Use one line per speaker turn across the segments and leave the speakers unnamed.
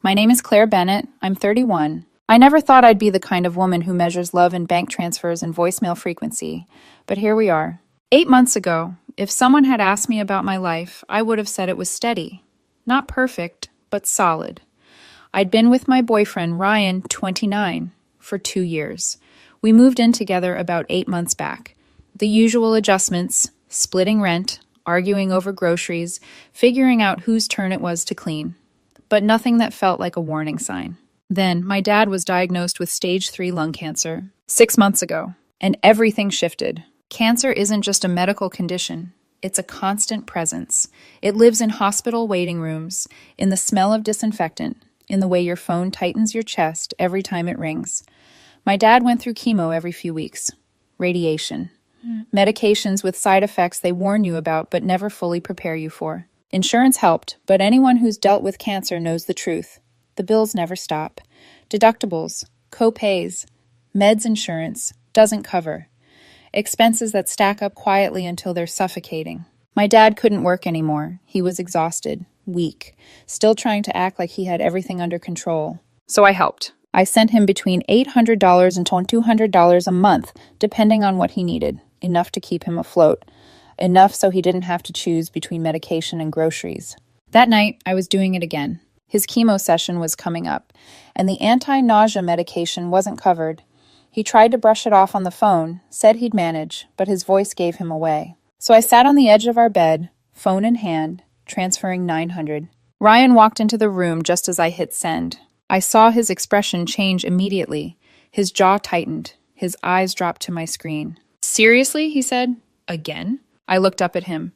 My name is Claire Bennett. I'm 31. I never thought I'd be the kind of woman who measures love in bank transfers and voicemail frequency, but here we are. 8 months ago, if someone had asked me about my life, I would have said it was steady. Not perfect, but solid. I'd been with my boyfriend, Ryan, 29, for 2 years. We moved in together about 8 months back. The usual adjustments, splitting rent, arguing over groceries, figuring out whose turn it was to clean. But nothing that felt like a warning sign. Then, my dad was diagnosed with stage 3 lung cancer 6 months ago, and everything shifted. Cancer isn't just a medical condition. It's a constant presence. It lives in hospital waiting rooms, in the smell of disinfectant, in the way your phone tightens your chest every time it rings. My dad went through chemo every few weeks. Radiation. Medications with side effects they warn you about but never fully prepare you for. Insurance helped, but anyone who's dealt with cancer knows the truth. The bills never stop. Deductibles, co-pays, meds insurance doesn't cover. Expenses that stack up quietly until they're suffocating. My dad couldn't work anymore. He was exhausted, weak, still trying to act like he had everything under control. So I helped. I sent him between $800 and $200 a month, depending on what he needed. Enough to keep him afloat. Enough so he didn't have to choose between medication and groceries. That night, I was doing it again. His chemo session was coming up, and the anti-nausea medication wasn't covered. He tried to brush it off on the phone, said he'd manage, but his voice gave him away. So I sat on the edge of our bed, phone in hand, transferring $900. Ryan walked into the room just as I hit send. I saw his expression change immediately. His jaw tightened. His eyes dropped to my screen. Seriously? He said. Again? I looked up at him.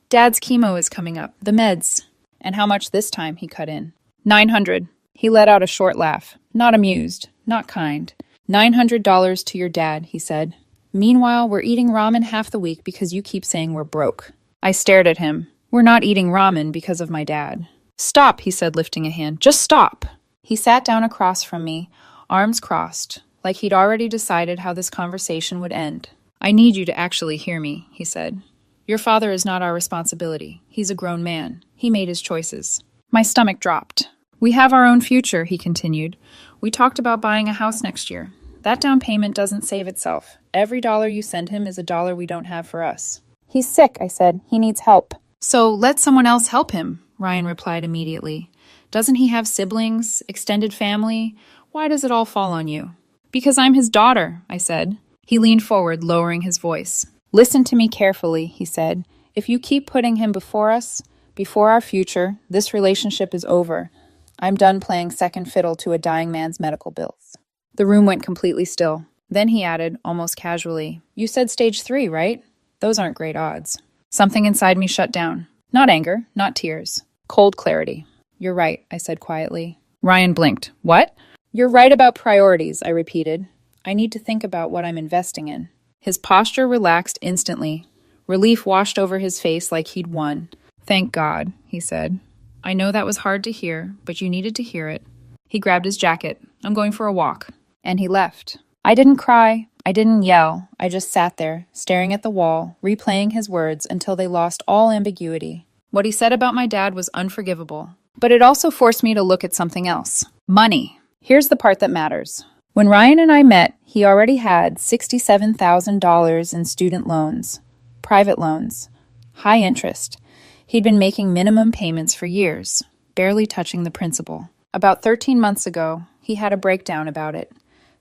Dad's chemo is coming up. The meds. And how much this time? He cut in. $900. He let out a short laugh. Not amused. Not kind. $900 to your dad, he said. Meanwhile, we're eating ramen half the week because you keep saying we're broke. I stared at him. We're not eating ramen because of my dad. Stop, he said, lifting a hand. Just stop. He sat down across from me, arms crossed, like he'd already decided how this conversation would end. I need you to actually hear me, he said. Your father is not our responsibility. He's a grown man. He made his choices. My stomach dropped. We have our own future, he continued. We talked about buying a house next year. That down payment doesn't save itself. Every dollar you send him is a dollar we don't have for us. He's sick, I said. He needs help. So let someone else help him, Ryan replied immediately. Doesn't he have siblings, extended family? Why does it all fall on you? Because I'm his daughter, I said. He leaned forward, lowering his voice. Listen to me carefully, he said. If you keep putting him before us, before our future, this relationship is over. I'm done playing second fiddle to a dying man's medical bills. The room went completely still. Then he added, almost casually, You said stage 3, right? Those aren't great odds. Something inside me shut down. Not anger, not tears. Cold clarity. You're right, I said quietly. Ryan blinked. What? You're right about priorities, I repeated. I need to think about what I'm investing in. His posture relaxed instantly. Relief washed over his face like he'd won. Thank God, he said. I know that was hard to hear, but you needed to hear it. He grabbed his jacket. I'm going for a walk. And he left. I didn't cry. I didn't yell. I just sat there, staring at the wall, replaying his words until they lost all ambiguity. What he said about my dad was unforgivable. But it also forced me to look at something else. Money. Here's the part that matters. When Ryan and I met, he already had $67,000 in student loans, private loans, high interest. He'd been making minimum payments for years, barely touching the principal. About 13 months ago, he had a breakdown about it.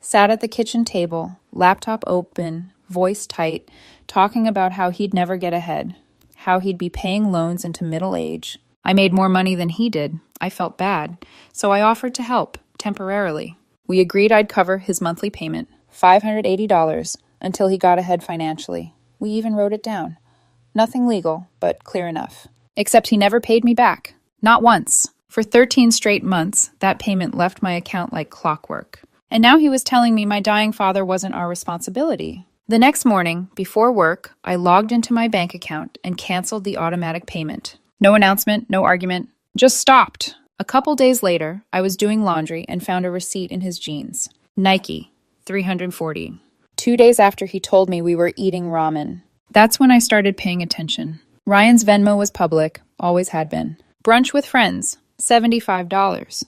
Sat at the kitchen table, laptop open, voice tight, talking about how he'd never get ahead, how he'd be paying loans into middle age. I made more money than he did. I felt bad, so I offered to help, temporarily. We agreed I'd cover his monthly payment, $580, until he got ahead financially. We even wrote it down. Nothing legal, but clear enough. Except he never paid me back. Not once. For 13 straight months, that payment left my account like clockwork. And now he was telling me my dying father wasn't our responsibility. The next morning, before work, I logged into my bank account and canceled the automatic payment. No announcement, no argument, just stopped. A couple days later, I was doing laundry and found a receipt in his jeans. Nike, $340. 2 days after he told me we were eating ramen. That's when I started paying attention. Ryan's Venmo was public, always had been. Brunch with friends, $75.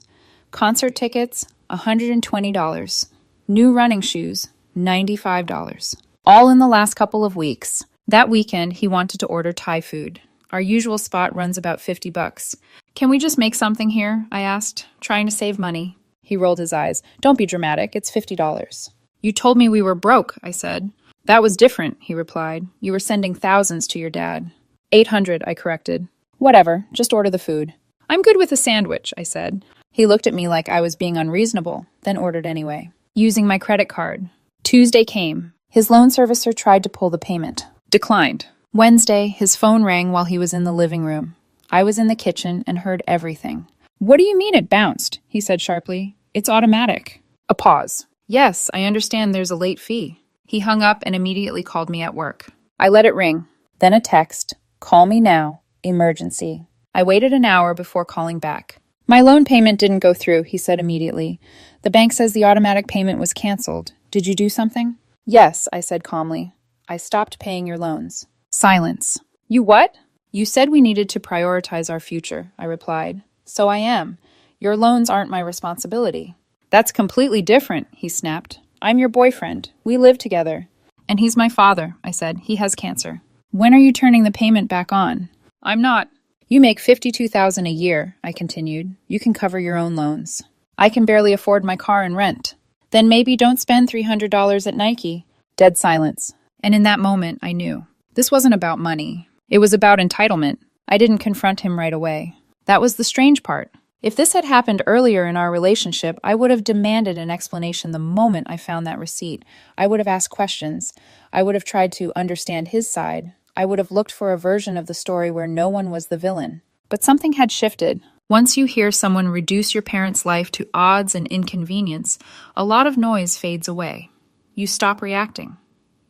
Concert tickets, $120. New running shoes, $95. All in the last couple of weeks. That weekend, he wanted to order Thai food. Our usual spot runs about $50. Can we just make something here? I asked, trying to save money. He rolled his eyes. Don't be dramatic, it's $50. You told me we were broke, I said. That was different, he replied. You were sending thousands to your dad. 800, I corrected. Whatever, just order the food. I'm good with a sandwich, I said. He looked at me like I was being unreasonable, then ordered anyway, using my credit card. Tuesday came. His loan servicer tried to pull the payment. Declined. Wednesday, his phone rang while he was in the living room. I was in the kitchen and heard everything. What do you mean it bounced? He said sharply. It's automatic. A pause. Yes, I understand there's a late fee. He hung up and immediately called me at work. I let it ring. Then a text. Call me now. Emergency. I waited an hour before calling back. My loan payment didn't go through, he said immediately. The bank says the automatic payment was canceled. Did you do something? Yes, I said calmly. I stopped paying your loans. Silence. You what? You said we needed to prioritize our future, I replied. So I am. Your loans aren't my responsibility. That's completely different, he snapped. I'm your boyfriend. We live together. And he's my father, I said. He has cancer. When are you turning the payment back on? I'm not. You make $52,000 a year, I continued. You can cover your own loans. I can barely afford my car and rent. Then maybe don't spend $300 at Nike. Dead silence. And in that moment, I knew. This wasn't about money. It was about entitlement. I didn't confront him right away. That was the strange part. If this had happened earlier in our relationship, I would have demanded an explanation the moment I found that receipt. I would have asked questions. I would have tried to understand his side. I would have looked for a version of the story where no one was the villain. But something had shifted. Once you hear someone reduce your parents' life to odds and inconvenience, a lot of noise fades away. You stop reacting.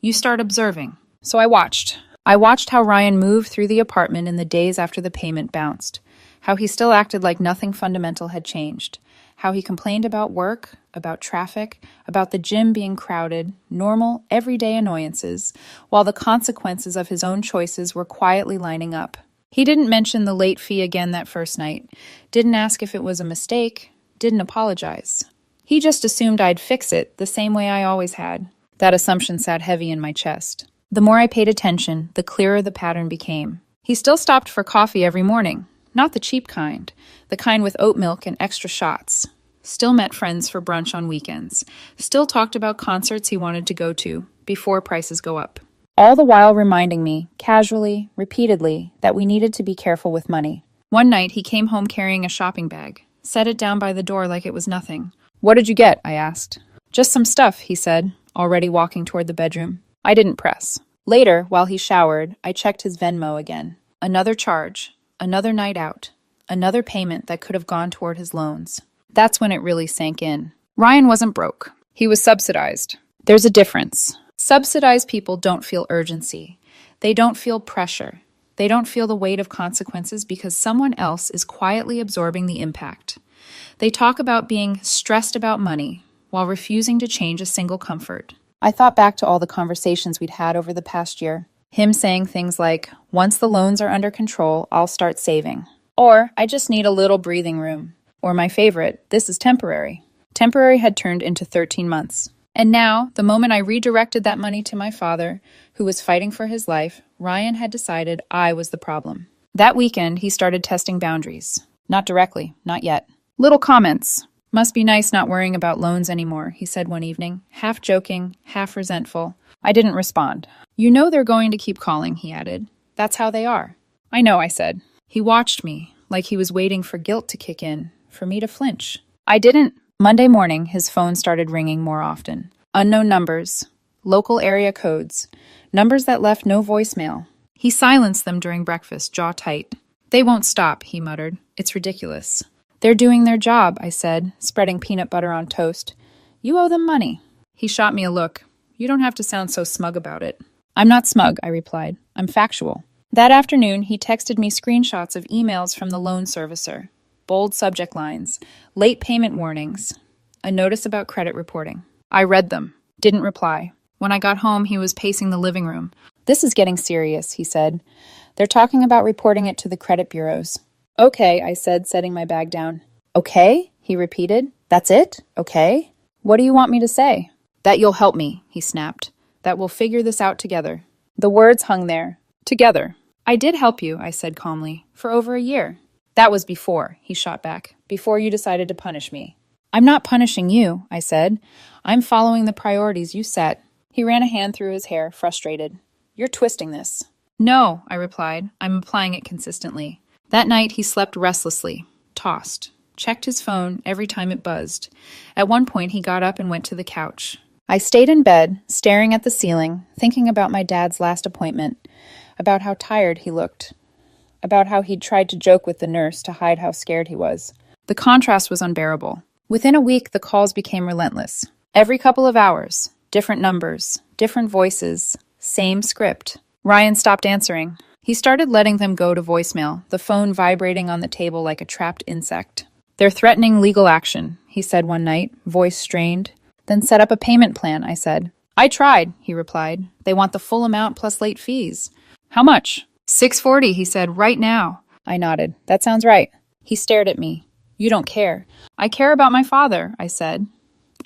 You start observing. So I watched. I watched how Ryan moved through the apartment in the days after the payment bounced. How he still acted like nothing fundamental had changed. How he complained about work, about traffic, about the gym being crowded, normal, everyday annoyances, while the consequences of his own choices were quietly lining up. He didn't mention the late fee again that first night, didn't ask if it was a mistake, didn't apologize. He just assumed I'd fix it the same way I always had. That assumption sat heavy in my chest. The more I paid attention, the clearer the pattern became. He still stopped for coffee every morning. Not the cheap kind, the kind with oat milk and extra shots. Still met friends for brunch on weekends. Still talked about concerts he wanted to go to before prices go up. All the while reminding me, casually, repeatedly, that we needed to be careful with money. One night he came home carrying a shopping bag, set it down by the door like it was nothing. What did you get? I asked. Just some stuff, he said, already walking toward the bedroom. I didn't press. Later, while he showered, I checked his Venmo again. Another charge. Another night out. Another payment that could have gone toward his loans. That's when it really sank in. Ryan wasn't broke. He was subsidized. There's a difference. Subsidized people don't feel urgency. They don't feel pressure. They don't feel the weight of consequences because someone else is quietly absorbing the impact. They talk about being stressed about money while refusing to change a single comfort. I thought back to all the conversations we'd had over the past year. Him saying things like, once the loans are under control, I'll start saving. Or, I just need a little breathing room. Or my favorite, this is temporary. Temporary had turned into 13 months. And now, the moment I redirected that money to my father, who was fighting for his life, Ryan had decided I was the problem. That weekend, he started testing boundaries. Not directly, not yet. Little comments. Must be nice not worrying about loans anymore, he said one evening, half joking, half resentful. I didn't respond. You know they're going to keep calling, he added. That's how they are. I know, I said. He watched me, like he was waiting for guilt to kick in, for me to flinch. I didn't. Monday morning, his phone started ringing more often. Unknown numbers, local area codes, numbers that left no voicemail. He silenced them during breakfast, jaw tight. They won't stop, he muttered. It's ridiculous. They're doing their job, I said, spreading peanut butter on toast. You owe them money. He shot me a look. You don't have to sound so smug about it. I'm not smug, I replied. I'm factual. That afternoon, he texted me screenshots of emails from the loan servicer. Bold subject lines, late payment warnings, a notice about credit reporting. I read them, didn't reply. When I got home, he was pacing the living room. This is getting serious, he said. They're talking about reporting it to the credit bureaus. Okay, I said, setting my bag down. Okay? he repeated. That's it? Okay. What do you want me to say? That you'll help me, he snapped. That we'll figure this out together. The words hung there. Together. I did help you, I said calmly, for over a year. That was before, he shot back, before you decided to punish me. I'm not punishing you, I said. I'm following the priorities you set. He ran a hand through his hair, frustrated. You're twisting this. No, I replied. I'm applying it consistently. That night he slept restlessly, tossed, checked his phone every time it buzzed. At one point he got up and went to the couch. I stayed in bed, staring at the ceiling, thinking about my dad's last appointment, about how tired he looked, about how he'd tried to joke with the nurse to hide how scared he was. The contrast was unbearable. Within a week, the calls became relentless. Every couple of hours, different numbers, different voices, same script. Ryan stopped answering. He started letting them go to voicemail, the phone vibrating on the table like a trapped insect. They're threatening legal action, he said one night, voice strained. Then set up a payment plan, I said. I tried, he replied. They want the full amount plus late fees. How much? $640, he said, right now. I nodded. That sounds right. He stared at me. You don't care. I care about my father, I said.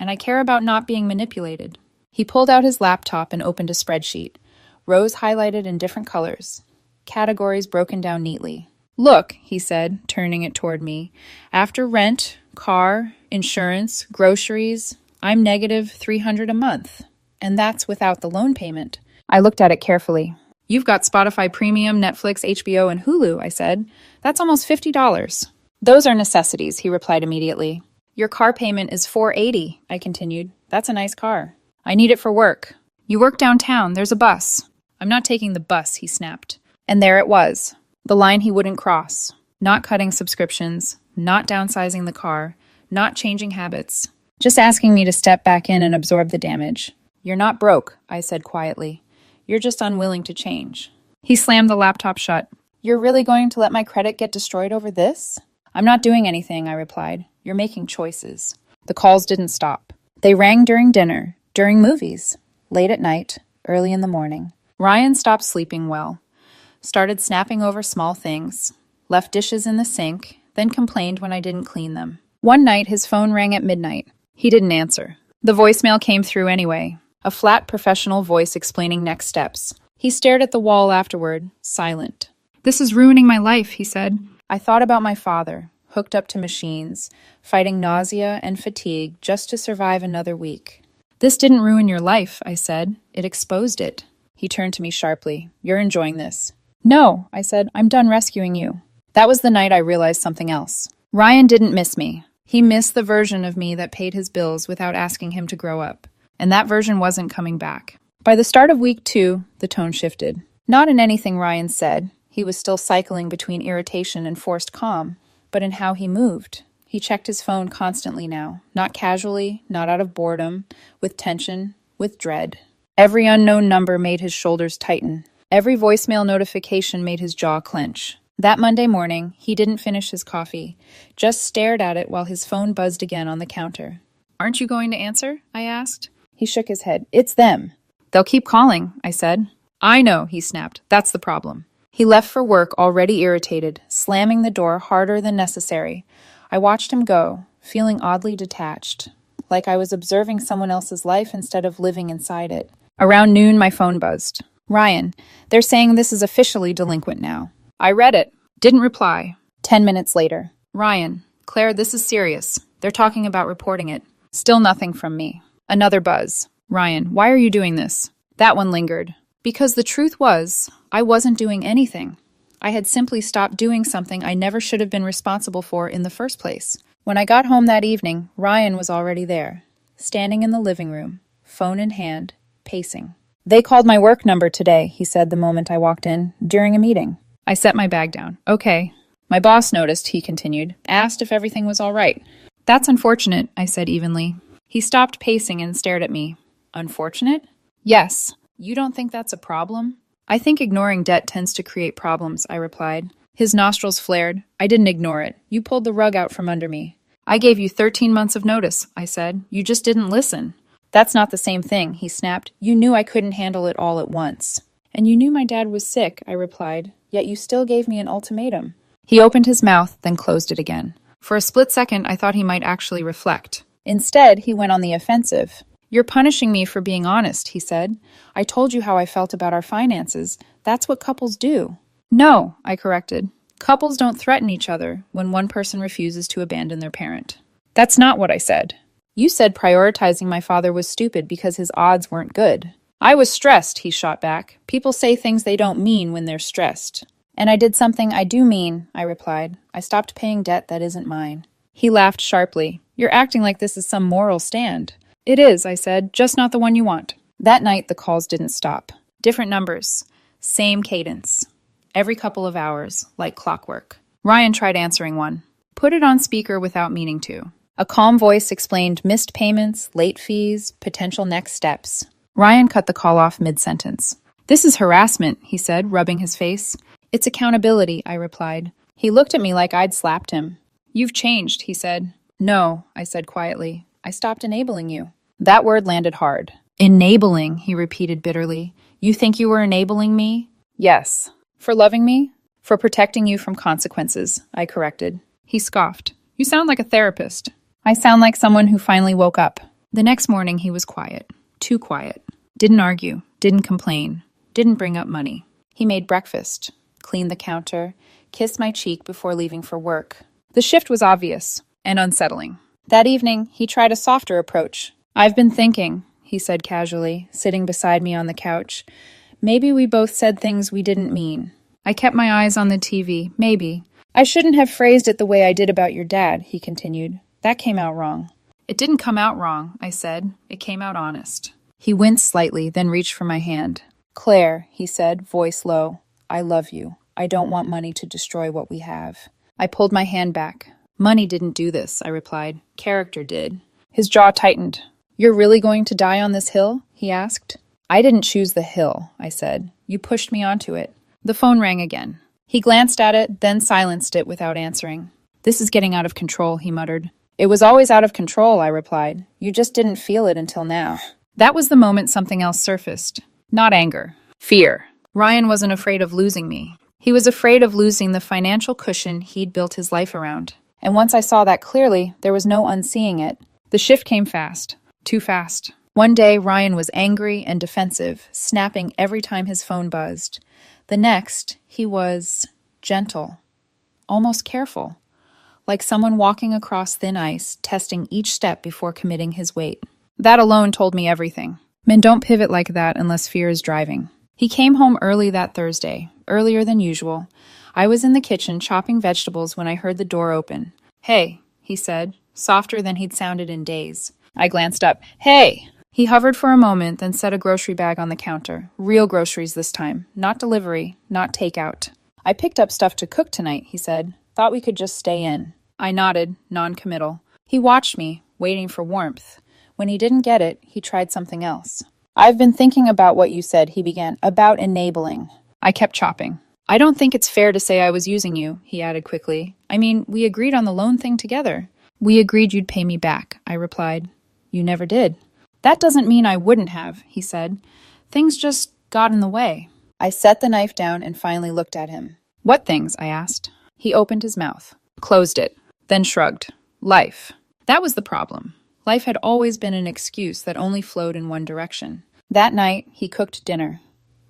And I care about not being manipulated. He pulled out his laptop and opened a spreadsheet. Rows highlighted in different colors. Categories broken down neatly. Look, he said, turning it toward me. After rent, car, insurance, groceries, I'm negative $300 a month. And that's without the loan payment. I looked at it carefully. You've got Spotify Premium, Netflix, HBO, and Hulu, I said. That's almost $50. Those are necessities, he replied immediately. Your car payment is $480, I continued. That's a nice car. I need it for work. You work downtown. There's a bus. I'm not taking the bus, he snapped. And there it was. The line he wouldn't cross. Not cutting subscriptions, not downsizing the car, not changing habits. Just asking me to step back in and absorb the damage. You're not broke, I said quietly. You're just unwilling to change. He slammed the laptop shut. You're really going to let my credit get destroyed over this? I'm not doing anything, I replied. You're making choices. The calls didn't stop. They rang during dinner, during movies, late at night, early in the morning. Ryan stopped sleeping well, started snapping over small things, left dishes in the sink, then complained when I didn't clean them. One night, his phone rang at midnight. He didn't answer. The voicemail came through anyway, a flat professional voice explaining next steps. He stared at the wall afterward, silent. This is ruining my life, he said. I thought about my father, hooked up to machines, fighting nausea and fatigue just to survive another week. This didn't ruin your life, I said. It exposed it. He turned to me sharply. You're enjoying this. No, I said. I'm done rescuing you. That was the night I realized something else. Ryan didn't miss me. He missed the version of me that paid his bills without asking him to grow up. And that version wasn't coming back. By the start of week 2, the tone shifted. Not in anything Ryan said. He was still cycling between irritation and forced calm. But in how he moved. He checked his phone constantly now. Not casually, not out of boredom, with tension, with dread. Every unknown number made his shoulders tighten. Every voicemail notification made his jaw clench. That Monday morning, he didn't finish his coffee, just stared at it while his phone buzzed again on the counter. Aren't you going to answer? I asked. He shook his head. It's them. They'll keep calling, I said. I know, he snapped. That's the problem. He left for work already irritated, slamming the door harder than necessary. I watched him go, feeling oddly detached, like I was observing someone else's life instead of living inside it. Around noon, my phone buzzed. Ryan, they're saying this is officially delinquent now. I read it. Didn't reply. 10 minutes later. Ryan, Claire, this is serious. They're talking about reporting it. Still nothing from me. Another buzz. Ryan, why are you doing this? That one lingered. Because the truth was, I wasn't doing anything. I had simply stopped doing something I never should have been responsible for in the first place. When I got home that evening, Ryan was already there, standing in the living room, phone in hand, pacing. They called my work number today, he said the moment I walked in, during a meeting. I set my bag down. Okay. My boss noticed, he continued, asked if everything was all right. That's unfortunate, I said evenly. He stopped pacing and stared at me. Unfortunate? Yes. You don't think that's a problem? I think ignoring debt tends to create problems, I replied. His nostrils flared. I didn't ignore it. You pulled the rug out from under me. I gave you 13 months of notice, I said. You just didn't listen. That's not the same thing, he snapped. You knew I couldn't handle it all at once. And you knew my dad was sick, I replied. Yet you still gave me an ultimatum. He opened his mouth, then closed it again. For a split second, I thought he might actually reflect. Instead, he went on the offensive. "You're punishing me for being honest," he said. "I told you how I felt about our finances. That's what couples do." "No," I corrected. "Couples don't threaten each other when one person refuses to abandon their parent." "That's not what I said." "You said prioritizing my father was stupid because his odds weren't good." "I was stressed," he shot back. "People say things they don't mean when they're stressed." "And I did something I do mean," I replied. "I stopped paying debt that isn't mine." He laughed sharply. "You're acting like this is some moral stand." "It is," I said, "just not the one you want." That night, the calls didn't stop. Different numbers. Same cadence. Every couple of hours, like clockwork. Ryan tried answering one. Put it on speaker without meaning to. A calm voice explained missed payments, late fees, potential next steps. Ryan cut the call off mid-sentence. "This is harassment," he said, rubbing his face. "It's accountability," I replied. He looked at me like I'd slapped him. "You've changed," he said. "No," I said quietly. "I stopped enabling you." That word landed hard. "Enabling," he repeated bitterly. "You think you were enabling me?" "Yes." "For loving me?" "For protecting you from consequences," I corrected. He scoffed. "You sound like a therapist." "I sound like someone who finally woke up." The next morning he was quiet. Too quiet. Didn't argue. Didn't complain. Didn't bring up money. He made breakfast. Cleaned the counter. Kissed my cheek before leaving for work. The shift was obvious and unsettling. That evening, he tried a softer approach. "I've been thinking," he said casually, sitting beside me on the couch. "Maybe we both said things we didn't mean." I kept my eyes on the TV. Maybe. "I shouldn't have phrased it the way I did about your dad," he continued. "That came out wrong." "It didn't come out wrong," I said. "It came out honest." He winced slightly, then reached for my hand. "Claire," he said, voice low, "I love you. I don't want money to destroy what we have." I pulled my hand back. "Money didn't do this," I replied. "Character did." His jaw tightened. "You're really going to die on this hill?" he asked. "I didn't choose the hill," I said. "You pushed me onto it." The phone rang again. He glanced at it, then silenced it without answering. "This is getting out of control," he muttered. "It was always out of control," I replied. "You just didn't feel it until now." That was the moment something else surfaced. Not anger. Fear. Ryan wasn't afraid of losing me. He was afraid of losing the financial cushion he'd built his life around. And once I saw that clearly, there was no unseeing it. The shift came fast. Too fast. One day, Ryan was angry and defensive, snapping every time his phone buzzed. The next, he was gentle, almost careful, like someone walking across thin ice, testing each step before committing his weight. That alone told me everything. Men don't pivot like that unless fear is driving. He came home early that Thursday, earlier than usual. I was in the kitchen chopping vegetables when I heard the door open. "Hey," he said, softer than he'd sounded in days. I glanced up. "Hey!" He hovered for a moment, then set a grocery bag on the counter. Real groceries this time. Not delivery, not takeout. "I picked up stuff to cook tonight," he said. "Thought we could just stay in." I nodded, non-committal. He watched me, waiting for warmth. When he didn't get it, he tried something else. "I've been thinking about what you said," he began, "about enabling." I kept chopping. "I don't think it's fair to say I was using you," he added quickly. "I mean, we agreed on the loan thing together." "We agreed you'd pay me back," I replied. "You never did." "That doesn't mean I wouldn't have," he said. "Things just got in the way." I set the knife down and finally looked at him. "What things?" I asked. He opened his mouth, closed it, then shrugged. "Life." That was the problem. Life had always been an excuse that only flowed in one direction. That night, he cooked dinner,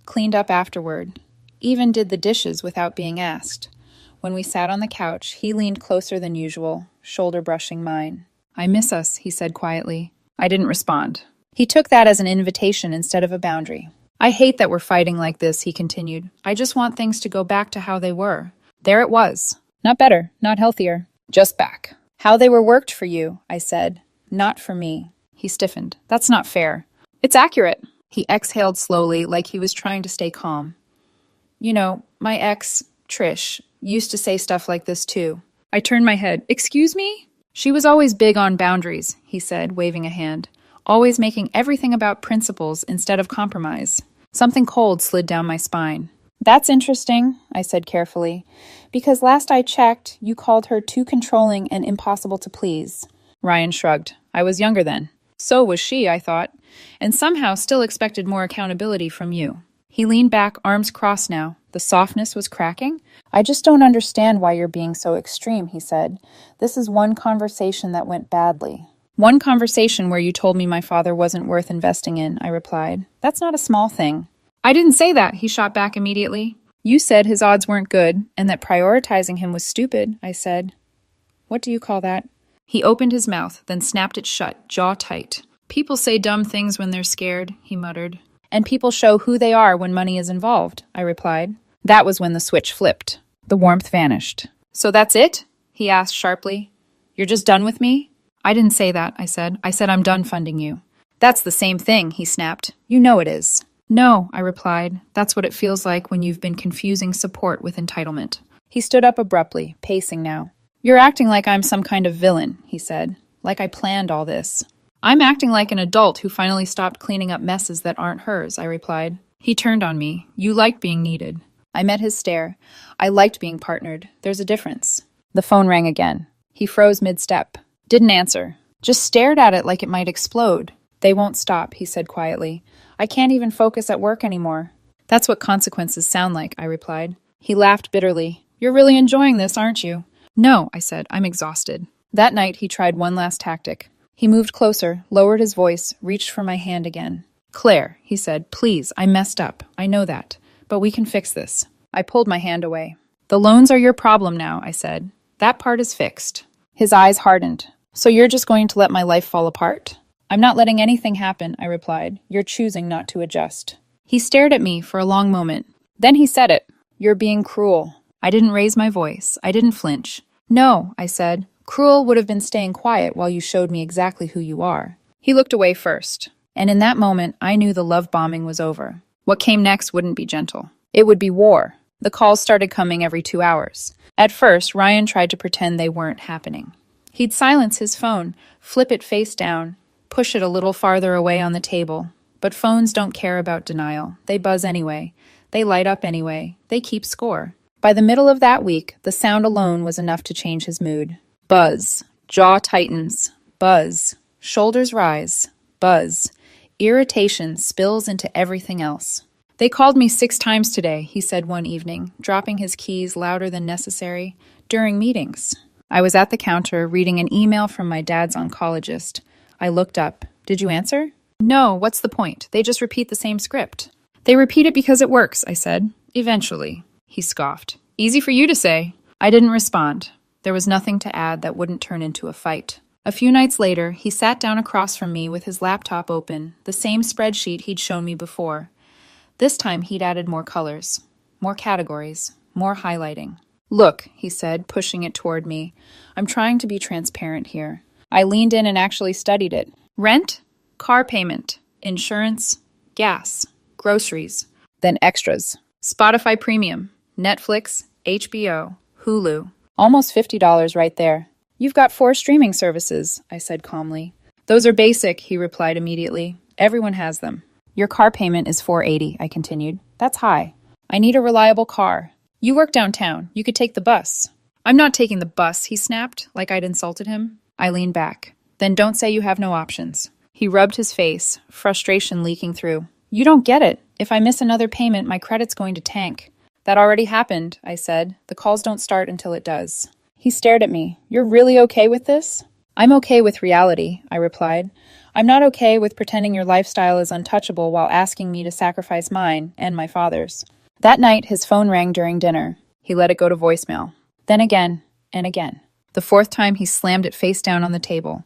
cleaned up afterward, even did the dishes without being asked. When we sat on the couch, he leaned closer than usual, shoulder brushing mine. "I miss us," he said quietly. I didn't respond. He took that as an invitation instead of a boundary. "I hate that we're fighting like this," he continued. "I just want things to go back to how they were." There it was. Not better, not healthier, just back. "How they were worked for you," I said. "Not for me." He stiffened. "That's not fair." "It's accurate." He exhaled slowly, like he was trying to stay calm. "You know, my ex, Trish, used to say stuff like this too." I turned my head. "Excuse me?" "She was always big on boundaries," he said, waving a hand. "Always making everything about principles instead of compromise." Something cold slid down my spine. "That's interesting," I said carefully, "because last I checked, you called her too controlling and impossible to please." Ryan shrugged. I was younger then. So was she, I thought, and somehow still expected more accountability from you. He leaned back, arms crossed now, The softness was cracking. I just don't understand why you're being so extreme, he said. This is one conversation that went badly. One conversation where you told me my father wasn't worth investing in, I replied. That's not a small thing. I didn't say that, he shot back immediately. You said his odds weren't good, and that prioritizing him was stupid, I said. What do you call that? He opened his mouth, then snapped it shut, jaw tight. People say dumb things when they're scared, he muttered. And people show who they are when money is involved, I replied. That was when the switch flipped. The warmth vanished. So that's it? He asked sharply. You're just done with me? I didn't say that, I said. I said I'm done funding you. That's the same thing, he snapped. You know it is. No, I replied. That's what it feels like when you've been confusing support with entitlement. He stood up abruptly, pacing now. You're acting like I'm some kind of villain, he said. Like I planned all this. I'm acting like an adult who finally stopped cleaning up messes that aren't hers, I replied. He turned on me. You like being needed. I met his stare. I liked being partnered. There's a difference. The phone rang again. He froze mid-step. Didn't answer. Just stared at it like it might explode. They won't stop, he said quietly. I can't even focus at work anymore. That's what consequences sound like, I replied. He laughed bitterly. You're really enjoying this, aren't you? No, I said. I'm exhausted. That night, he tried one last tactic. He moved closer, lowered his voice, reached for my hand again. Claire, he said, please, I messed up. I know that. But we can fix this. I pulled my hand away. The loans are your problem now, I said. That part is fixed. His eyes hardened. So you're just going to let my life fall apart? I'm not letting anything happen, I replied. You're choosing not to adjust. He stared at me for a long moment. Then he said it. You're being cruel. I didn't raise my voice. I didn't flinch. No, I said. Cruel would have been staying quiet while you showed me exactly who you are. He looked away first. And in that moment, I knew the love bombing was over. What came next wouldn't be gentle. It would be war. The calls started coming every 2 hours. At first, Ryan tried to pretend they weren't happening. He'd silence his phone, flip it face down, push it a little farther away on the table. But phones don't care about denial. They buzz anyway. They light up anyway. They keep score. By the middle of that week, the sound alone was enough to change his mood. Buzz. Jaw tightens. Buzz. Shoulders rise. Buzz. Irritation spills into everything else. They called me 6 times today, he said one evening, dropping his keys louder than necessary, during meetings. I was at the counter reading an email from my dad's oncologist. I looked up. Did you answer? No, what's the point? They just repeat the same script. They repeat it because it works, I said. Eventually. He scoffed. Easy for you to say. I didn't respond. There was nothing to add that wouldn't turn into a fight. A few nights later, he sat down across from me with his laptop open, the same spreadsheet he'd shown me before. This time he'd added more colors, more categories, more highlighting. Look, he said, pushing it toward me. I'm trying to be transparent here. I leaned in and actually studied it. Rent, car payment, insurance, gas, groceries, then extras. Spotify Premium, Netflix, HBO, Hulu. Almost $50 right there. You've got 4 streaming services, I said calmly. Those are basic, he replied immediately. Everyone has them. Your car payment is $480, I continued. That's high. I need a reliable car. You work downtown. You could take the bus. I'm not taking the bus, he snapped, like I'd insulted him. I leaned back. Then don't say you have no options. He rubbed his face, frustration leaking through. You don't get it. If I miss another payment, my credit's going to tank. That already happened, I said. The calls don't start until it does. He stared at me. You're really okay with this? I'm okay with reality, I replied. I'm not okay with pretending your lifestyle is untouchable while asking me to sacrifice mine and my father's. That night, his phone rang during dinner. He let it go to voicemail. Then again, and again. The 4th time, he slammed it face down on the table.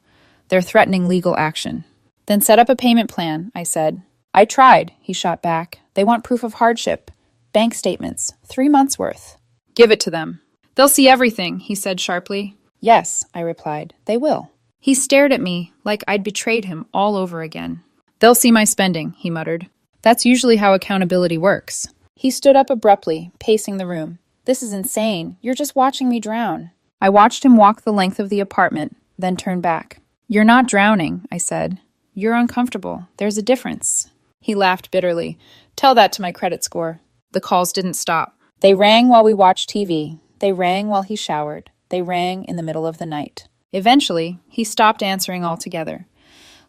They're threatening legal action. Then set up a payment plan, I said. I tried, he shot back. They want proof of hardship. Bank statements. 3 months' worth. Give it to them. They'll see everything, he said sharply. Yes, I replied. They will. He stared at me like I'd betrayed him all over again. They'll see my spending, he muttered. That's usually how accountability works. He stood up abruptly, pacing the room. This is insane. You're just watching me drown. I watched him walk the length of the apartment, then turn back. You're not drowning, I said. You're uncomfortable. There's a difference. He laughed bitterly. Tell that to my credit score. The calls didn't stop. They rang while we watched TV. They rang while he showered. They rang in the middle of the night. Eventually, he stopped answering altogether.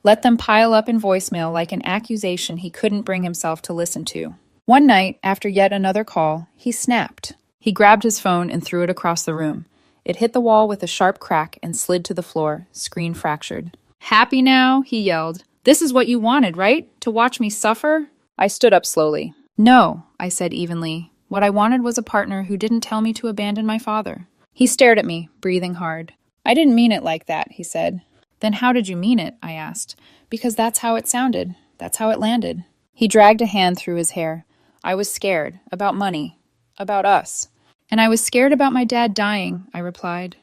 Let them pile up in voicemail like an accusation he couldn't bring himself to listen to. One night, after yet another call, he snapped. He grabbed his phone and threw it across the room. It hit the wall with a sharp crack and slid to the floor, screen fractured. "Happy now?" he yelled. "This is what you wanted, right? To watch me suffer?" I stood up slowly. "No," I said evenly. "What I wanted was a partner who didn't tell me to abandon my father." He stared at me, breathing hard. "I didn't mean it like that," he said. "Then how did you mean it?" I asked. "Because that's how it sounded. That's how it landed." He dragged a hand through his hair. "I was scared. About money. About us." "And I was scared about my dad dying," I replied.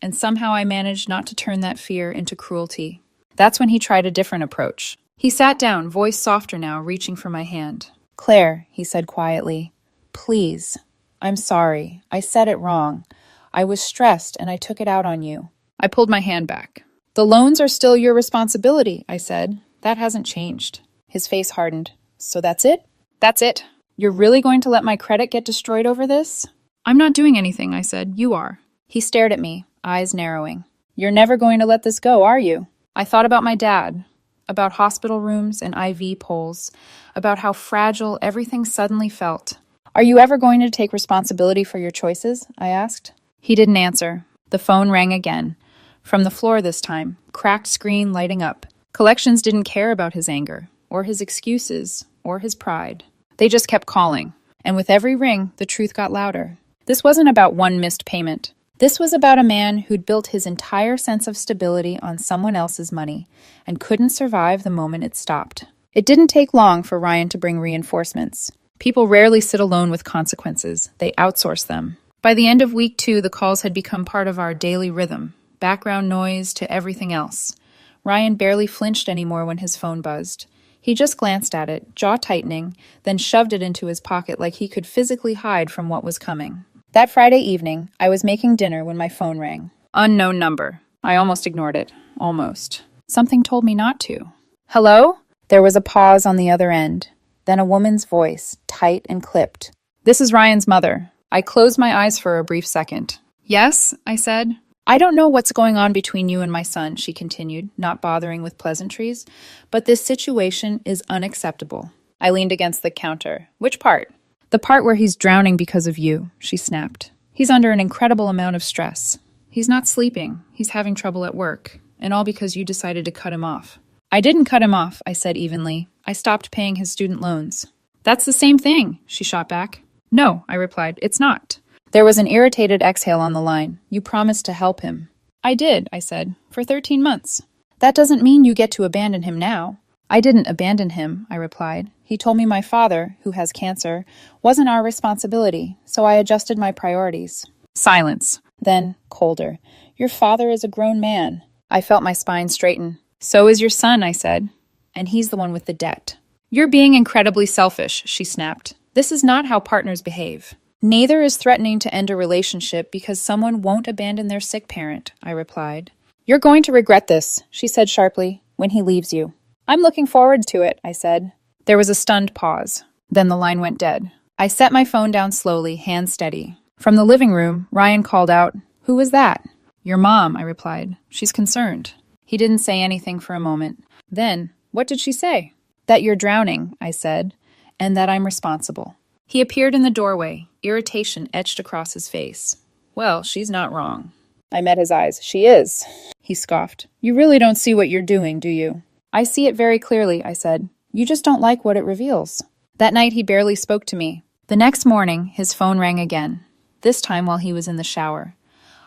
And somehow I managed not to turn that fear into cruelty. That's when he tried a different approach. He sat down, voice softer now, reaching for my hand. "Claire," he said quietly, "please. I'm sorry. I said it wrong. I was stressed and I took it out on you." I pulled my hand back. "The loans are still your responsibility," I said. "That hasn't changed." His face hardened. "So that's it?" "That's it. You're really going to let my credit get destroyed over this?" "I'm not doing anything," I said. "You are." He stared at me, eyes narrowing. "You're never going to let this go, are you?" I thought about my dad, about hospital rooms and IV poles, about how fragile everything suddenly felt. "Are you ever going to take responsibility for your choices?" I asked. He didn't answer. The phone rang again. From the floor this time, cracked screen lighting up. Collections didn't care about his anger, or his excuses, or his pride. They just kept calling. And with every ring, the truth got louder. This wasn't about one missed payment. This was about a man who'd built his entire sense of stability on someone else's money and couldn't survive the moment it stopped. It didn't take long for Ryan to bring reinforcements. People rarely sit alone with consequences. They outsource them. By the end of week 2, the calls had become part of our daily rhythm, background noise to everything else. Ryan barely flinched anymore when his phone buzzed. He just glanced at it, jaw tightening, then shoved it into his pocket like he could physically hide from what was coming. That Friday evening, I was making dinner when my phone rang. Unknown number. I almost ignored it. Almost. Something told me not to. "Hello?" There was a pause on the other end. Then a woman's voice, tight and clipped. "This is Ryan's mother." I closed my eyes for a brief second. "Yes?" I said. "I don't know what's going on between you and my son," she continued, not bothering with pleasantries, "but this situation is unacceptable." I leaned against the counter. "Which part?" "The part where he's drowning because of you," she snapped. "He's under an incredible amount of stress. He's not sleeping. He's having trouble at work. And all because you decided to cut him off." "I didn't cut him off," I said evenly. "I stopped paying his student loans." "That's the same thing," she shot back. "No," I replied, "it's not." There was an irritated exhale on the line. "You promised to help him." "I did," I said, "for 13 months. That doesn't mean you get to abandon him now." "I didn't abandon him," I replied. "He told me my father, who has cancer, wasn't our responsibility, so I adjusted my priorities." Silence. Then, colder. "Your father is a grown man." I felt my spine straighten. "So is your son," I said. "And he's the one with the debt." "You're being incredibly selfish," she snapped. "This is not how partners behave." "Neither is threatening to end a relationship because someone won't abandon their sick parent," I replied. "You're going to regret this," she said sharply, "when he leaves you." "I'm looking forward to it," I said. There was a stunned pause. Then the line went dead. I set my phone down slowly, hand steady. From the living room, Ryan called out, "Who was that?" "Your mom," I replied. "She's concerned." He didn't say anything for a moment. Then, "What did she say?" "That you're drowning," I said, "and that I'm responsible." He appeared in the doorway, irritation etched across his face. "Well, she's not wrong." I met his eyes. "She is," he scoffed. "You really don't see what you're doing, do you?" "I see it very clearly," I said. "You just don't like what it reveals." That night he barely spoke to me. The next morning, his phone rang again, this time while he was in the shower.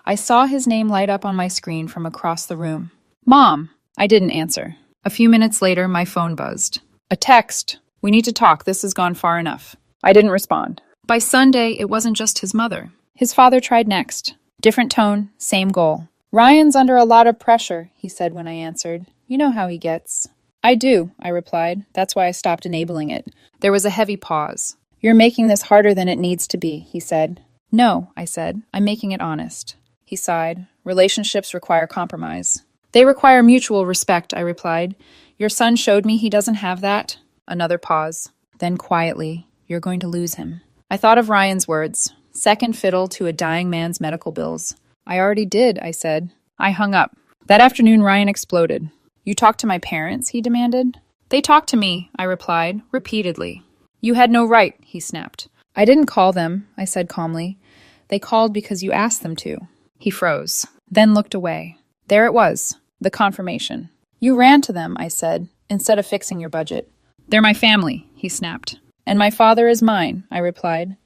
I saw his name light up on my screen from across the room. "Mom!" I didn't answer. A few minutes later, my phone buzzed. "A text. We need to talk. This has gone far enough." I didn't respond. By Sunday, it wasn't just his mother. His father tried next. Different tone, same goal. "Ryan's under a lot of pressure," he said when I answered. "You know how he gets." "I do," I replied. "That's why I stopped enabling it." There was a heavy pause. "You're making this harder than it needs to be," he said. "No," I said. "I'm making it honest." He sighed. "Relationships require compromise." "They require mutual respect," I replied. "Your son showed me he doesn't have that." Another pause. Then quietly, "You're going to lose him." I thought of Ryan's words. Second fiddle to a dying man's medical bills. "I already did," I said. I hung up. That afternoon, Ryan exploded. "You talked to my parents?" he demanded. "They talked to me," I replied, repeatedly. You had no right, he snapped. I didn't call them, I said calmly. They called because you asked them to. He froze, then looked away. There it was, the confirmation. You ran to them, I said, instead of fixing your budget. They're my family, he snapped. And my father is mine, I replied.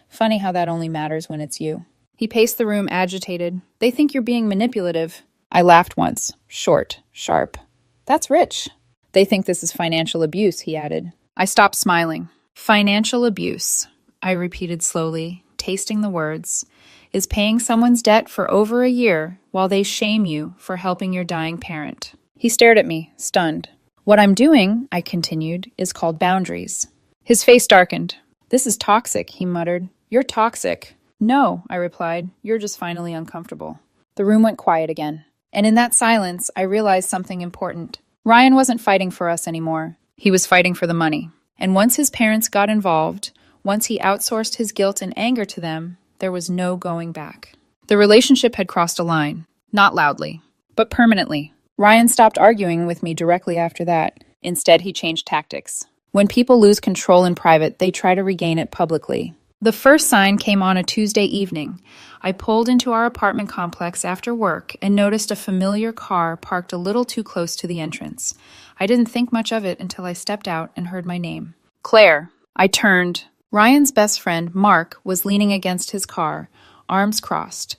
Funny how that only matters when it's you. He paced the room, agitated. They think you're being manipulative. I laughed once, short, sharp. That's rich. They think this is financial abuse, he added. I stopped smiling. Financial abuse, I repeated slowly, tasting the words, is paying someone's debt for over a year while they shame you for helping your dying parent. He stared at me, stunned. What I'm doing, I continued, is called boundaries. His face darkened. This is toxic, he muttered. You're toxic. No, I replied. You're just finally uncomfortable. The room went quiet again. And in that silence, I realized something important. Ryan wasn't fighting for us anymore. He was fighting for the money. And once his parents got involved, once he outsourced his guilt and anger to them, there was no going back. The relationship had crossed a line. Not loudly, but permanently. Ryan stopped arguing with me directly after that. Instead, he changed tactics. When people lose control in private, they try to regain it publicly. The first sign came on a Tuesday evening. I pulled into our apartment complex after work and noticed a familiar car parked a little too close to the entrance. I didn't think much of it until I stepped out and heard my name. Claire. I turned. Ryan's best friend, Mark, was leaning against his car, arms crossed.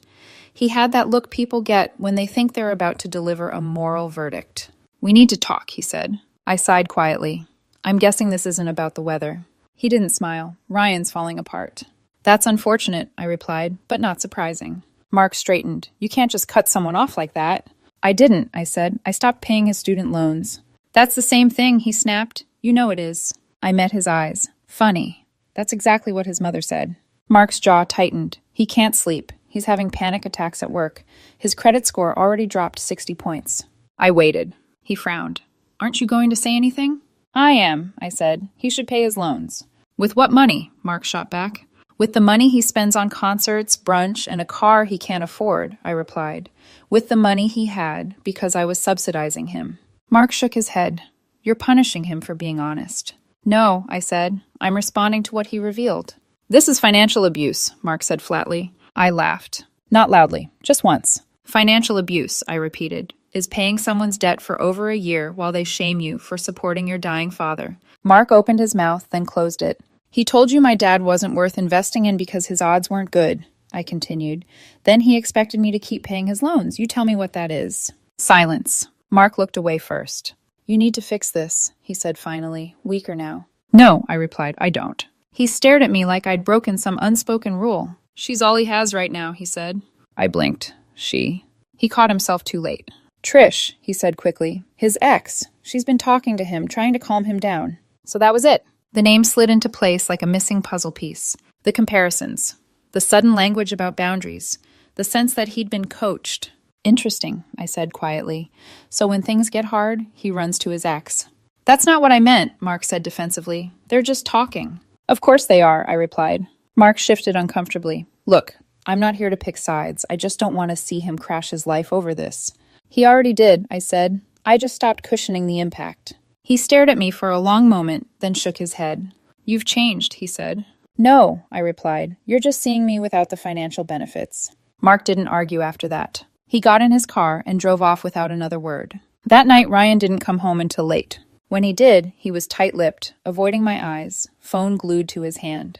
He had that look people get when they think they're about to deliver a moral verdict. We need to talk, he said. I sighed quietly. I'm guessing this isn't about the weather. He didn't smile. Ryan's falling apart. That's unfortunate, I replied, but not surprising. Mark straightened. You can't just cut someone off like that. I didn't, I said. I stopped paying his student loans. That's the same thing, he snapped. You know it is. I met his eyes. Funny. That's exactly what his mother said. Mark's jaw tightened. He can't sleep. He's having panic attacks at work. His credit score already dropped 60 points. I waited. He frowned. Aren't you going to say anything? I am, I said. He should pay his loans. With what money? Mark shot back. With the money he spends on concerts, brunch, and a car he can't afford, I replied. With the money he had because I was subsidizing him. Mark shook his head. You're punishing him for being honest. No, I said. I'm responding to what he revealed. This is financial abuse, Mark said flatly. I laughed. Not loudly, just once. Financial abuse, I repeated, is paying someone's debt for over a year while they shame you for supporting your dying father. Mark opened his mouth, then closed it. He told you my dad wasn't worth investing in because his odds weren't good, I continued. Then he expected me to keep paying his loans. You tell me what that is. Silence. Mark looked away first. You need to fix this, he said finally, weaker now. No, I replied, I don't. He stared at me like I'd broken some unspoken rule. She's all he has right now, he said. I blinked. She. He caught himself too late. Trish, he said quickly. His ex. She's been talking to him, trying to calm him down. So that was it. The name slid into place like a missing puzzle piece. The comparisons. The sudden language about boundaries. The sense that he'd been coached. Interesting, I said quietly. So when things get hard, he runs to his ex. That's not what I meant, Mark said defensively. They're just talking. Of course they are, I replied. Mark shifted uncomfortably. Look, I'm not here to pick sides. I just don't want to see him crash his life over this. He already did, I said. I just stopped cushioning the impact. He stared at me for a long moment, then shook his head. You've changed, he said. No, I replied. You're just seeing me without the financial benefits. Mark didn't argue after that. He got in his car and drove off without another word. That night, Ryan didn't come home until late. When he did, he was tight-lipped, avoiding my eyes, phone glued to his hand.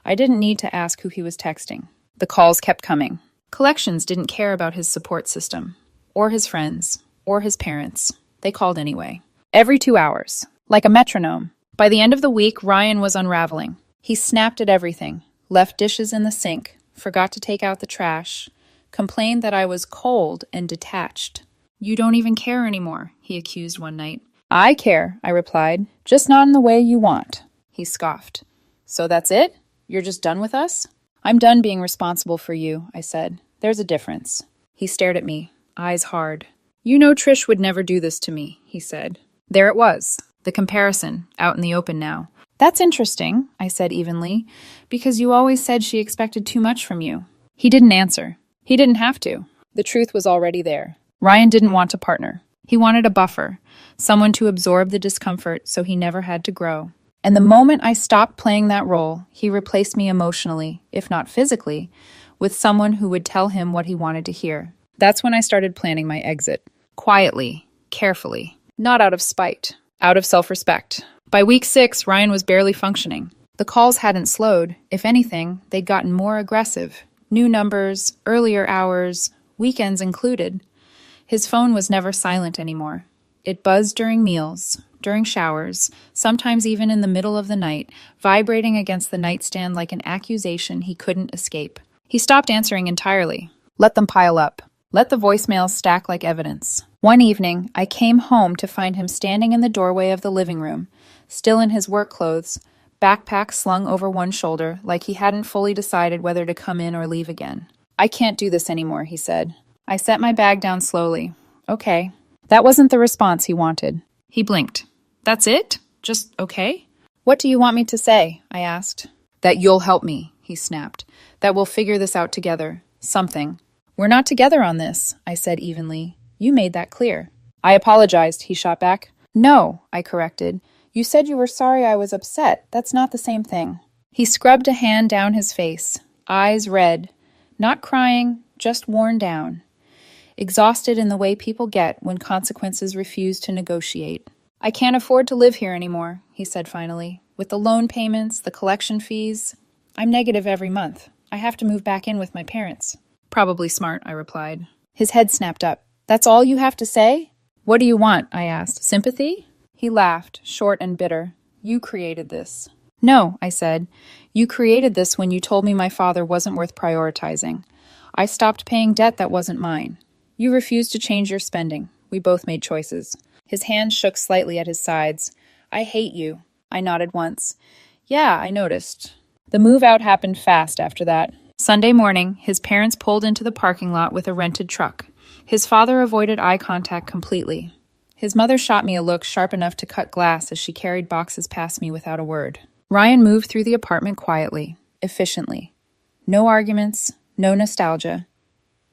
I didn't need to ask who he was texting. The calls kept coming. Collections didn't care about his support system, or his friends, or his parents. They called anyway. Every 2 hours, like a metronome. By the end of the week, Ryan was unraveling. He snapped at everything, left dishes in the sink, forgot to take out the trash, complained that I was cold and detached. You don't even care anymore, he accused one night. I care, I replied, just not in the way you want. He scoffed. So that's it? You're just done with us? I'm done being responsible for you, I said. There's a difference. He stared at me, eyes hard. You know Trish would never do this to me, he said. There it was, the comparison, out in the open now. That's interesting, I said evenly, because you always said she expected too much from you. He didn't answer. He didn't have to. The truth was already there. Ryan didn't want a partner. He wanted a buffer, someone to absorb the discomfort so he never had to grow. And the moment I stopped playing that role, he replaced me emotionally, if not physically, with someone who would tell him what he wanted to hear. That's when I started planning my exit. Quietly, carefully, not out of spite, out of self-respect. By week 6, Ryan was barely functioning. The calls hadn't slowed. If anything, they'd gotten more aggressive. New numbers, earlier hours, weekends included. His phone was never silent anymore. It buzzed during meals, during showers, sometimes even in the middle of the night, vibrating against the nightstand like an accusation he couldn't escape. He stopped answering entirely. Let them pile up. Let the voicemails stack like evidence. One evening, I came home to find him standing in the doorway of the living room, still in his work clothes, backpack slung over one shoulder, like he hadn't fully decided whether to come in or leave again. "I can't do this anymore," he said. I set my bag down slowly. Okay. That wasn't the response he wanted. He blinked. "That's it? Just okay?" "What do you want me to say?" I asked. "That you'll help me," he snapped. "That we'll figure this out together. Something." "We're not together on this," I said evenly. "You made that clear." "I apologized," he shot back. "No," I corrected. "You said you were sorry I was upset. That's not the same thing." He scrubbed a hand down his face, eyes red. Not crying, just worn down. Exhausted in the way people get when consequences refuse to negotiate. "I can't afford to live here anymore," he said finally. "With the loan payments, the collection fees, I'm negative every month. I have to move back in with my parents." "Probably smart," I replied. His head snapped up. "That's all you have to say?" "What do you want?" I asked. "Sympathy?" He laughed, short and bitter. "You created this." "No," I said. "You created this when you told me my father wasn't worth prioritizing. I stopped paying debt that wasn't mine. You refused to change your spending. We both made choices." His hands shook slightly at his sides. "I hate you." I nodded once. "Yeah, I noticed." The move out happened fast after that. Sunday morning, his parents pulled into the parking lot with a rented truck. His father avoided eye contact completely. His mother shot me a look sharp enough to cut glass as she carried boxes past me without a word. Ryan moved through the apartment quietly, efficiently. No arguments, no nostalgia,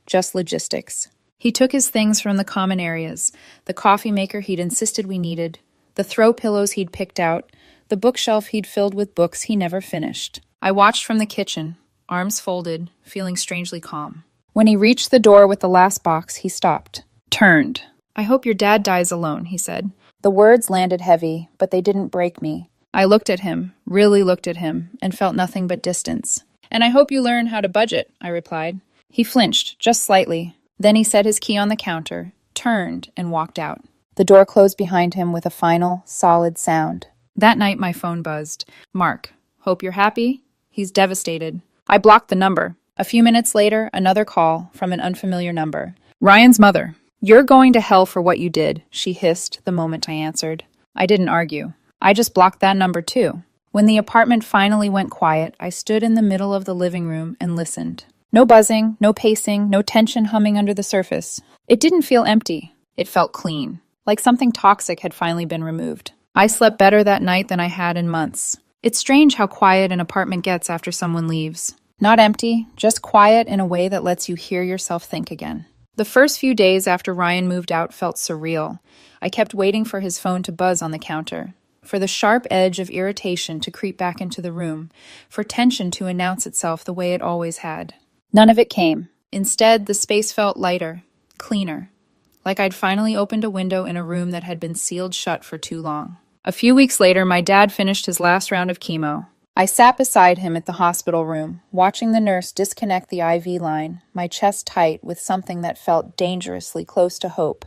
just logistics. He took his things from the common areas, the coffee maker he'd insisted we needed, the throw pillows he'd picked out, the bookshelf he'd filled with books he never finished. I watched from the kitchen, arms folded, feeling strangely calm. When he reached the door with the last box, he stopped, turned. "I hope your dad dies alone," he said. The words landed heavy, but they didn't break me. I looked at him, really looked at him, and felt nothing but distance. "And I hope you learn how to budget," I replied. He flinched, just slightly. Then he set his key on the counter, turned, and walked out. The door closed behind him with a final, solid sound. That night my phone buzzed. "Mark, hope you're happy? He's devastated." I blocked the number. A few minutes later, another call from an unfamiliar number. "Ryan's mother." "You're going to hell for what you did," she hissed the moment I answered. I didn't argue. I just blocked that number too. When the apartment finally went quiet, I stood in the middle of the living room and listened. No buzzing, no pacing, no tension humming under the surface. It didn't feel empty. It felt clean, like something toxic had finally been removed. I slept better that night than I had in months. It's strange how quiet an apartment gets after someone leaves. Not empty, just quiet in a way that lets you hear yourself think again. The first few days after Ryan moved out felt surreal. I kept waiting for his phone to buzz on the counter, for the sharp edge of irritation to creep back into the room, for tension to announce itself the way it always had. None of it came. Instead, the space felt lighter, cleaner, like I'd finally opened a window in a room that had been sealed shut for too long. A few weeks later, my dad finished his last round of chemo. I sat beside him at the hospital room, watching the nurse disconnect the IV line, my chest tight with something that felt dangerously close to hope.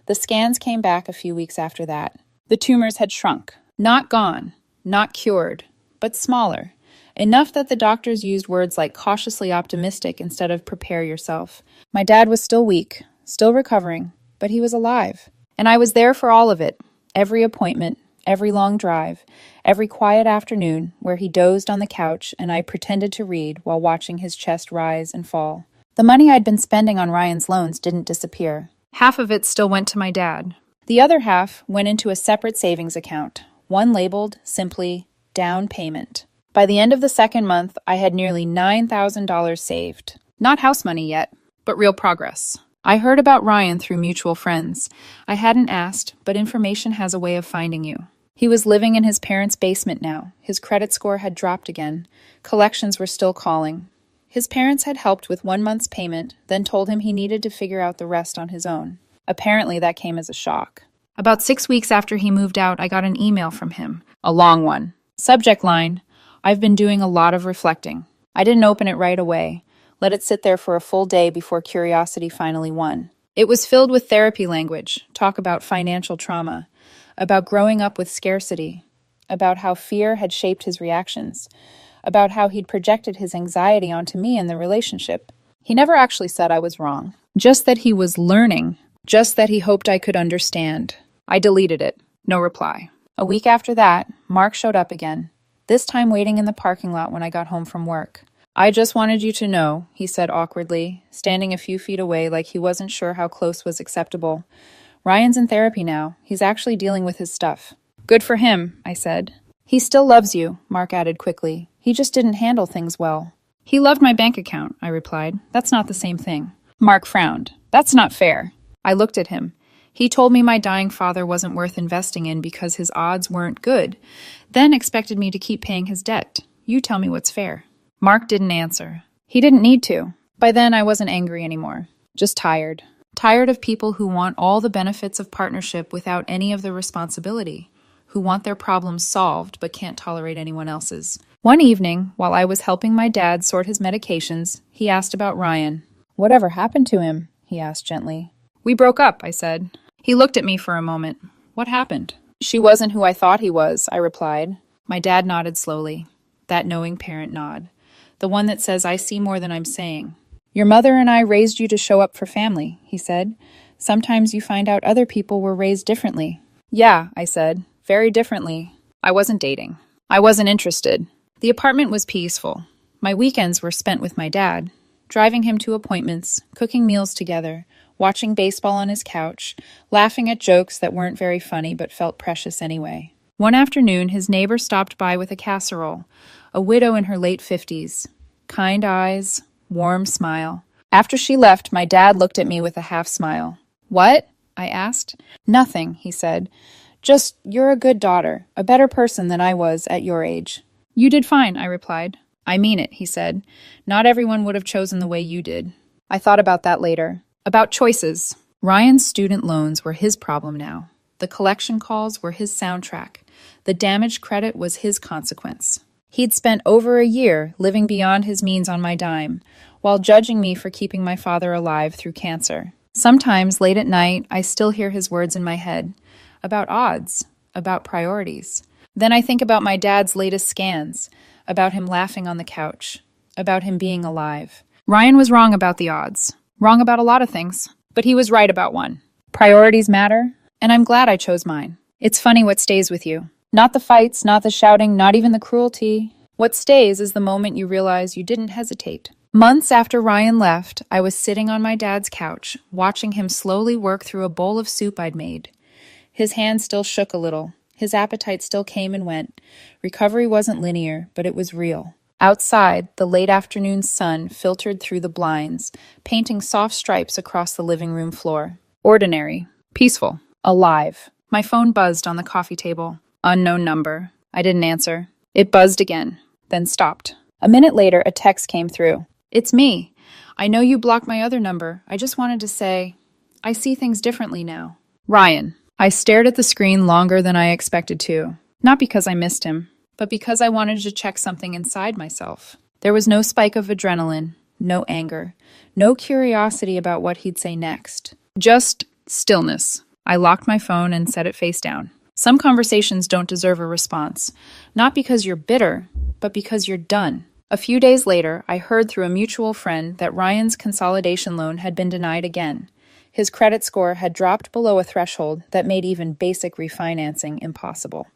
The scans came back a few weeks after that. The tumors had shrunk. Not gone, not cured, but smaller. Enough that the doctors used words like cautiously optimistic instead of prepare yourself. My dad was still weak, still recovering, but he was alive. And I was there for all of it. Every appointment, every long drive, every quiet afternoon where he dozed on the couch and I pretended to read while watching his chest rise and fall. The money I'd been spending on Ryan's loans didn't disappear. Half of it still went to my dad. The other half went into a separate savings account, one labeled simply down payment. By the end of the second month, I had nearly $9,000 saved. Not house money yet, but real progress. I heard about Ryan through mutual friends. I hadn't asked, but information has a way of finding you. He was living in his parents' basement now. His credit score had dropped again. Collections were still calling. His parents had helped with 1 month's payment, then told him he needed to figure out the rest on his own. Apparently, that came as a shock. About 6 weeks after he moved out, I got an email from him. A long one. Subject line, "I've been doing a lot of reflecting." I didn't open it right away. Let it sit there for a full day before curiosity finally won. It was filled with therapy language, talk about financial trauma, about growing up with scarcity, about how fear had shaped his reactions, about how he'd projected his anxiety onto me in the relationship. He never actually said I was wrong, just that he was learning, just that he hoped I could understand. I deleted it. No reply. A week after that, Mark showed up again, this time waiting in the parking lot when I got home from work. "I just wanted you to know," he said awkwardly, standing a few feet away like he wasn't sure how close was acceptable. "Ryan's in therapy now. He's actually dealing with his stuff." "Good for him," I said. "He still loves you," Mark added quickly. "He just didn't handle things well." "He loved my bank account," I replied. "That's not the same thing." Mark frowned. "That's not fair." I looked at him. He told me my dying father wasn't worth investing in because his odds weren't good, then expected me to keep paying his debt. You tell me what's fair. Mark didn't answer. He didn't need to. By then, I wasn't angry anymore. Just tired. Tired of people who want all the benefits of partnership without any of the responsibility, who want their problems solved but can't tolerate anyone else's. One evening, while I was helping my dad sort his medications, he asked about Ryan. "Whatever happened to him?" he asked gently. "We broke up," I said. He looked at me for a moment. "What happened?" "She wasn't who I thought he was," I replied. My dad nodded slowly. That knowing parent nod. The one that says I see more than I'm saying. "Your mother and I raised you to show up for family," he said. "Sometimes you find out other people were raised differently." "Yeah," I said. "Very differently." I wasn't dating. I wasn't interested. The apartment was peaceful. My weekends were spent with my dad, driving him to appointments, cooking meals together, watching baseball on his couch, laughing at jokes that weren't very funny but felt precious anyway. One afternoon, his neighbor stopped by with a casserole, a widow in her late 50s. Kind eyes, warm smile. After she left, my dad looked at me with a half smile. "What?" I asked. "Nothing," he said. "Just, you're a good daughter, a better person than I was at your age." "You did fine," I replied. "I mean it," he said. "Not everyone would have chosen the way you did." I thought about that later. About choices. Ryan's student loans were his problem now. The collection calls were his soundtrack. The damaged credit was his consequence. He'd spent over a year living beyond his means on my dime, while judging me for keeping my father alive through cancer. Sometimes, late at night, I still hear his words in my head. About odds. About priorities. Then I think about my dad's latest scans. About him laughing on the couch. About him being alive. Ryan was wrong about the odds. Wrong about a lot of things. But he was right about one. Priorities matter, and I'm glad I chose mine. It's funny what stays with you. Not the fights, not the shouting, not even the cruelty. What stays is the moment you realize you didn't hesitate. Months after Ryan left, I was sitting on my dad's couch, watching him slowly work through a bowl of soup I'd made. His hand still shook a little. His appetite still came and went. Recovery wasn't linear, but it was real. Outside, the late afternoon sun filtered through the blinds, painting soft stripes across the living room floor. Ordinary. Peaceful. Alive. My phone buzzed on the coffee table. Unknown number. I didn't answer. It buzzed again, then stopped. A minute later, a text came through. "It's me. I know you blocked my other number. I just wanted to say, I see things differently now. Ryan." I stared at the screen longer than I expected to. Not because I missed him, but because I wanted to check something inside myself. There was no spike of adrenaline, no anger, no curiosity about what he'd say next. Just stillness. I locked my phone and set it face down. Some conversations don't deserve a response, not because you're bitter, but because you're done. A few days later, I heard through a mutual friend that Ryan's consolidation loan had been denied again. His credit score had dropped below a threshold that made even basic refinancing impossible.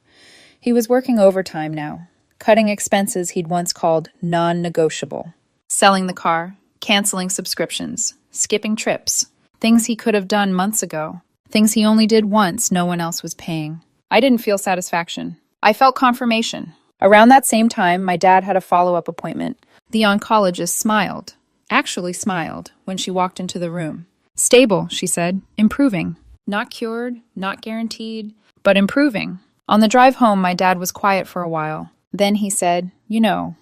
He was working overtime now, cutting expenses he'd once called non-negotiable. Selling the car, canceling subscriptions, skipping trips, things he could have done months ago, things he only did once no one else was paying. I didn't feel satisfaction. I felt confirmation. Around that same time, my dad had a follow-up appointment. The oncologist smiled, actually smiled, when she walked into the room. "Stable," she said. "Improving. Not cured, not guaranteed, but improving." On the drive home, my dad was quiet for a while. Then he said, "You know,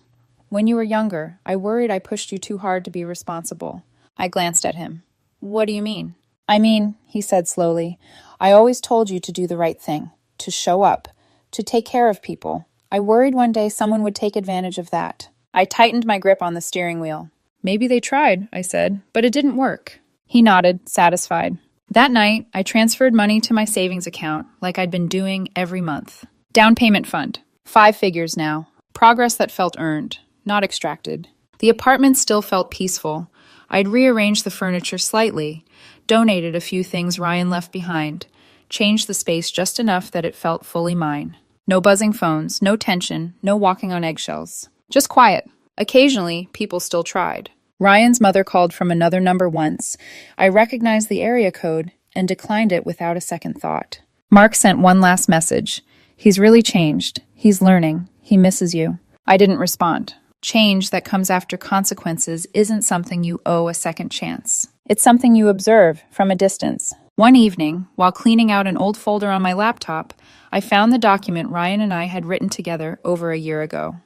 when you were younger, I worried I pushed you too hard to be responsible." I glanced at him. "What do you mean?" "I mean," he said slowly, "I always told you to do the right thing, to show up, to take care of people. I worried one day someone would take advantage of that." I tightened my grip on the steering wheel. "Maybe they tried," I said, "but it didn't work." He nodded, satisfied. That night, I transferred money to my savings account like I'd been doing every month. Down payment fund. 5 figures now. Progress that felt earned, not extracted. The apartment still felt peaceful. I'd rearranged the furniture slightly, donated a few things Ryan left behind, changed the space just enough that it felt fully mine. No buzzing phones, no tension, no walking on eggshells. Just quiet. Occasionally, people still tried. Ryan's mother called from another number once. I recognized the area code and declined it without a second thought. Mark sent one last message. "He's really changed. He's learning. He misses you." I didn't respond. Change that comes after consequences isn't something you owe a second chance. It's something you observe from a distance. One evening, while cleaning out an old folder on my laptop, I found the document Ryan and I had written together over a year ago.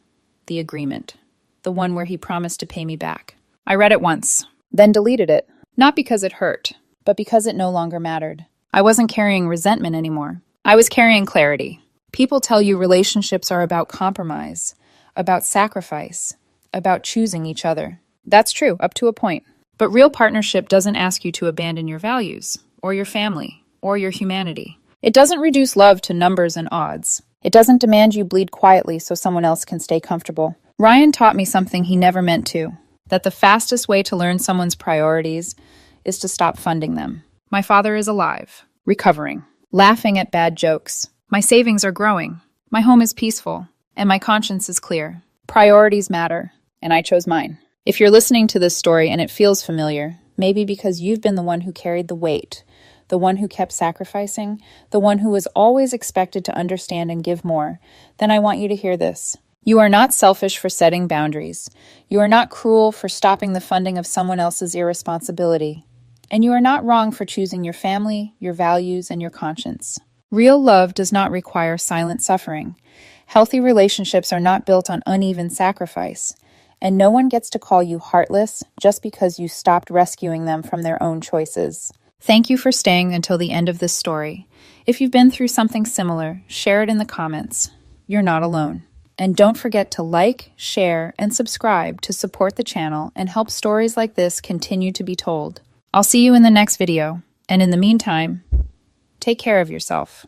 The agreement. The one where he promised to pay me back. I read it once, then deleted it. Not because it hurt, but because it no longer mattered. I wasn't carrying resentment anymore. I was carrying clarity. People tell you relationships are about compromise, about sacrifice, about choosing each other. That's true, up to a point. But real partnership doesn't ask you to abandon your values, or your family, or your humanity. It doesn't reduce love to numbers and odds. It doesn't demand you bleed quietly so someone else can stay comfortable. Ryan taught me something he never meant to. That the fastest way to learn someone's priorities is to stop funding them. My father is alive, recovering, laughing at bad jokes. My savings are growing. My home is peaceful, and my conscience is clear. Priorities matter, and I chose mine. If you're listening to this story and it feels familiar, maybe because you've been the one who carried the weight, the one who kept sacrificing, the one who was always expected to understand and give more, then I want you to hear this. You are not selfish for setting boundaries. You are not cruel for stopping the funding of someone else's irresponsibility. And you are not wrong for choosing your family, your values, and your conscience. Real love does not require silent suffering. Healthy relationships are not built on uneven sacrifice. And no one gets to call you heartless just because you stopped rescuing them from their own choices. Thank you for staying until the end of this story. If you've been through something similar, share it in the comments. You're not alone. And don't forget to like, share, and subscribe to support the channel and help stories like this continue to be told. I'll see you in the next video. And in the meantime, take care of yourself.